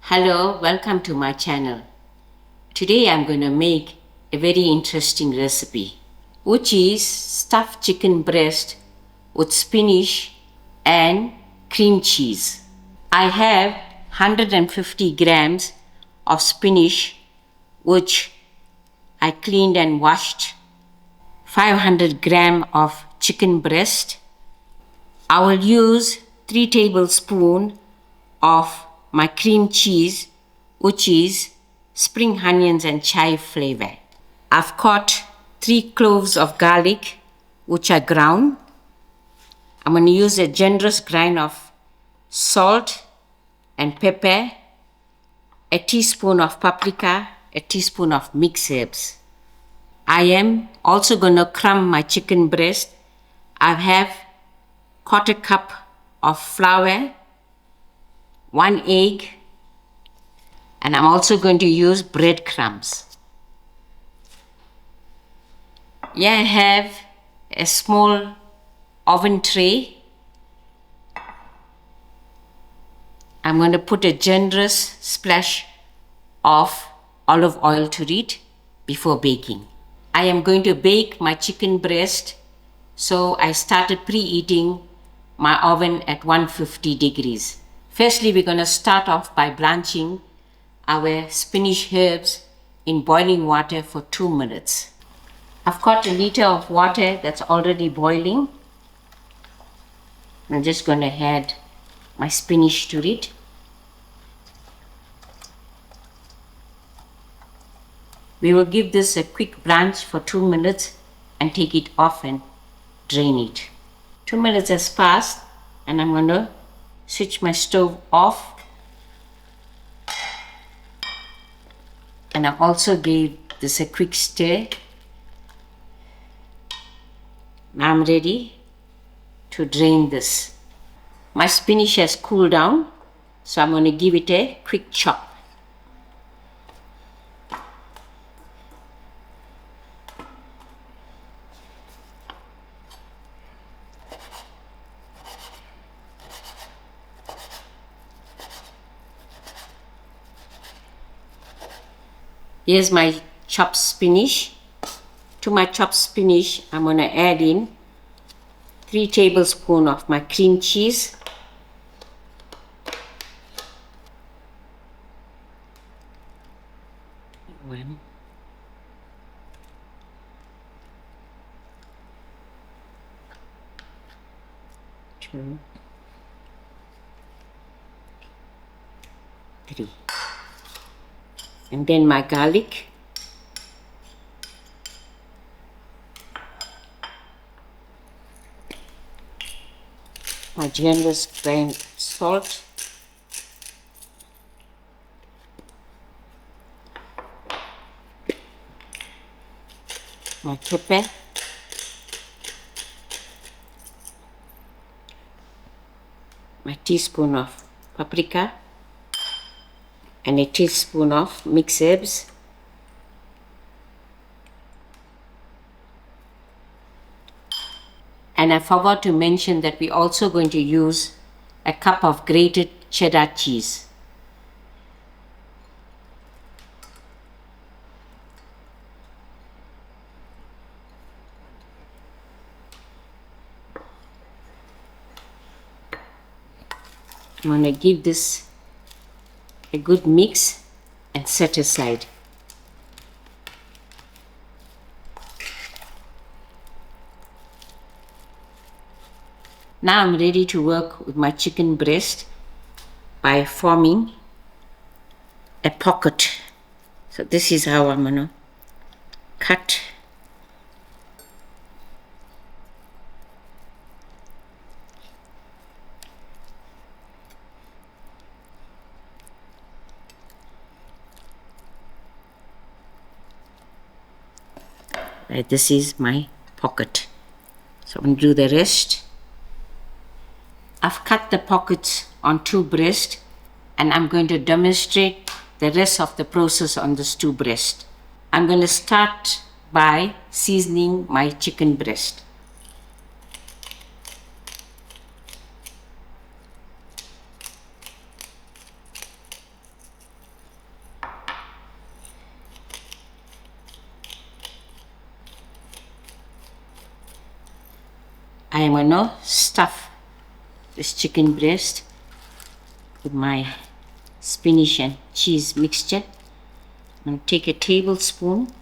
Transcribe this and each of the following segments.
Hello, welcome to my channel. Today I'm going to make a very interesting recipe, which is stuffed chicken breast with spinach and cream cheese. I have 150 grams of spinach, which I cleaned and washed, 500 grams of chicken breast. I will use 3 tablespoons of my cream cheese, which is spring onions and chive flavor. I've cut 3 cloves of garlic, which I ground. I'm going to use a generous grind of salt and pepper, a teaspoon of paprika, a teaspoon of mixed herbs. I am also going to crumb my chicken breast. I have 1/4 cup of flour, 1 egg, and I'm also going to use breadcrumbs. Here I have a small oven tray. I'm going to put a generous splash of olive oil to it before baking. I am going to bake my chicken breast, so I started preheating my oven at 150 degrees. Firstly, we're going to start off by blanching our spinach herbs in boiling water for 2 minutes. I've got a liter of water that's already boiling. I'm just going to add my spinach to it. We will give this a quick blanch for 2 minutes and take it off and drain it. 2 minutes has passed and I'm going to switch my stove off. And I also gave this a quick stir. Now I'm ready to drain this. My spinach has cooled down, so I'm going to give it a quick chop. Here's my chopped spinach. To my chopped spinach, I'm going to add in 3 tablespoons of my cream cheese. One. 2. 3. And then my garlic. My generous grained salt. My pepper. My teaspoon of paprika. And a teaspoon of mixed herbs. And I forgot to mention that we're also going to use a cup of grated cheddar cheese. I'm going to give this a good mix and set aside. Now I'm ready to work with my chicken breast by forming a pocket. So this is how I'm going to cut. Right, this is my pocket. So I'm going to do the rest. I've cut the pockets on 2 breasts and I'm going to demonstrate the rest of the process on this 2 breasts. I'm going to start by seasoning my chicken breast. I am gonna stuff this chicken breast with my spinach and cheese mixture. I'm gonna take a tablespoon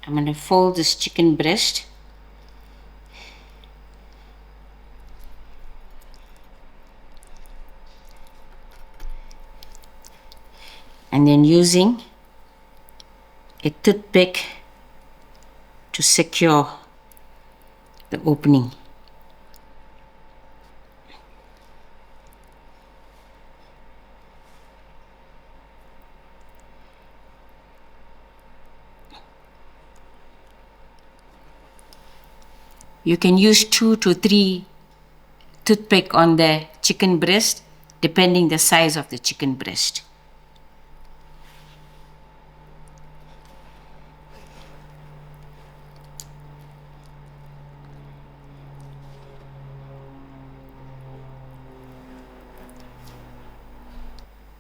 I'm going to fold this chicken breast and then using a toothpick to secure the opening. You can use 2 to 3 toothpick on the chicken breast, depending the size of the chicken breast.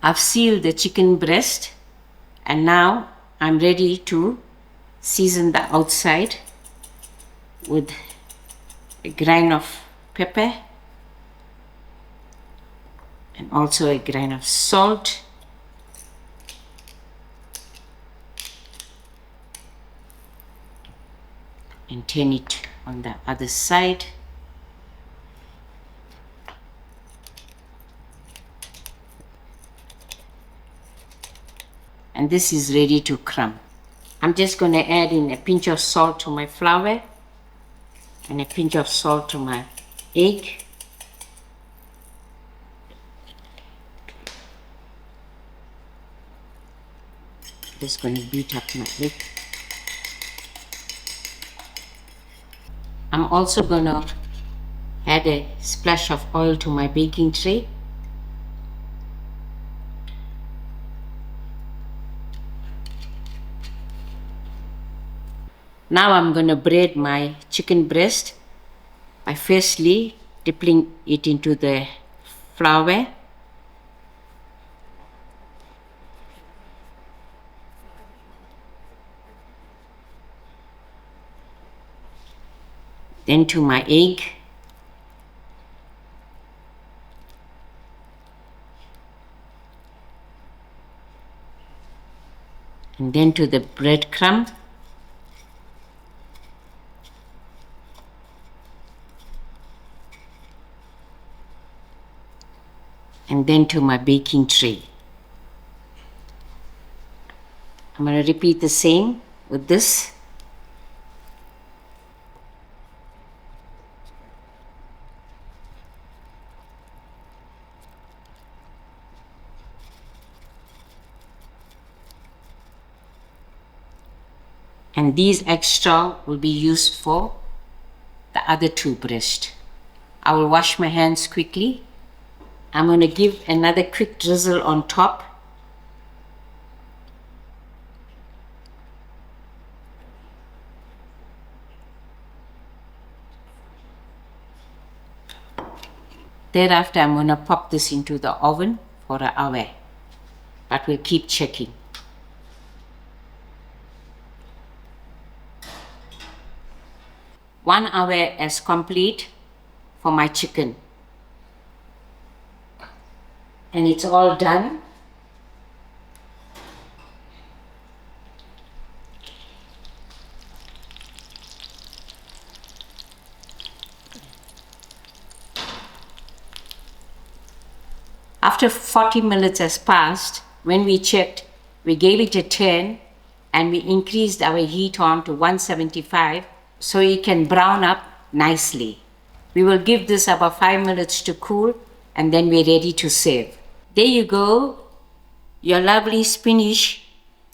I've sealed the chicken breast and now I'm ready to season the outside with a grain of pepper and also a grain of salt and turn it on the other side. And this is ready to crumb. I'm just going to add in a pinch of salt to my flour and a pinch of salt to my egg. Just going to beat up my egg. I'm also going to add a splash of oil to my baking tray. Now I'm going to braid my chicken breast by firstly dipping it into the flour. Then to my egg. And then to the breadcrumb. And then to my baking tray. I'm going to repeat the same with this. And these extra will be used for the other 2 breasts. I will wash my hands quickly. I'm going to give another quick drizzle on top. Thereafter, I'm going to pop this into the oven for an hour, but we'll keep checking. One hour is complete for my chicken. And it's all done. After 40 minutes has passed, when we checked, we gave it a turn and we increased our heat on to 175 so it can brown up nicely. We will give this about 5 minutes to cool and then we're ready to serve. There you go, your lovely spinach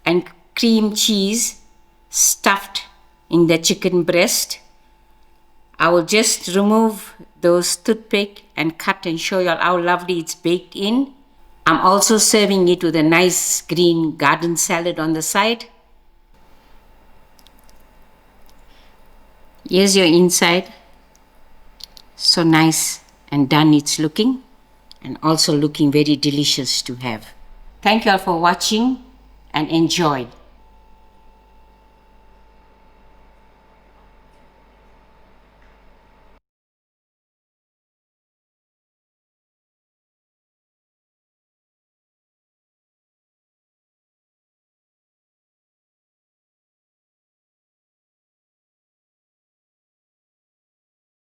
and cream cheese stuffed in the chicken breast. I will just remove those toothpick and cut and show you how lovely it's baked in. I'm also serving it with a nice green garden salad on the side. Here's your inside. So nice and done it's looking, and also looking very delicious to have. Thank you all for watching and enjoy.